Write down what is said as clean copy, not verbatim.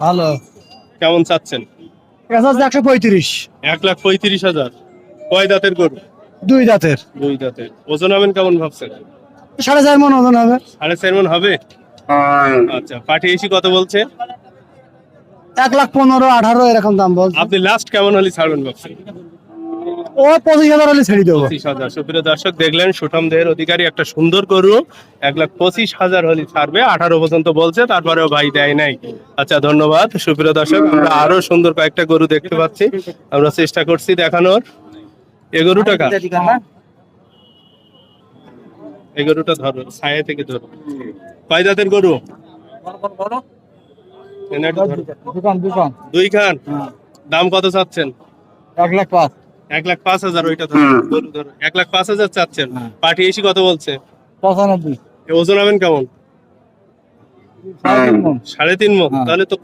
ভালো। কেমন চাচ্ছেন? 135। 1,35,000। কয় দাঁতের গরু? 2 দাঁতের। 2 দাঁতের। ওজন হবেন কেমন ভাবছেন? 4.5 মন ওজন হবে। 4.5 মণ হবে। আচ্ছা, পাঠি এসি কত বলছে? 1,15, 18 এরকম দাম বলছে। আপনি লাস্ট কেমন হলে ছাড়বেন ভাবছেন? ও 25,000 হলে ছেড়ে দেবো। 25,000। সুপ্রিয় দর্শক, দেখলেন সুঠাম দেহের অধিকারী একটা সুন্দর গরু 1,25,000 হলে ছাড়বে। 18 পর্যন্ত বলছে, তারপরেও ভাই দেয় নাই। আচ্ছা, ধন্যবাদ। সুপ্রিয় দর্শক, আমরা আরো সুন্দর কয়েকটা গরু দেখতে পাচ্ছি, আমরা চেষ্টা করছি দেখানোর। এই গরুটা কার? এই গরুটা ধরো, ছায়া থেকে ধরো। কয় দাঁতের গরু? এনে একটু ধরো। দোকান। 2 খান। দাম কত চাচ্ছেন? 1,05,000। 1,05,000। ওইটা ধরো, গরু ধরো। 1,05,000 চাচ্ছেন। পাঠি এসি কত বলছে? 95। এ ওজন হবেন কেমন? 3.5 মন। 3.5 মণ। তাহলে তো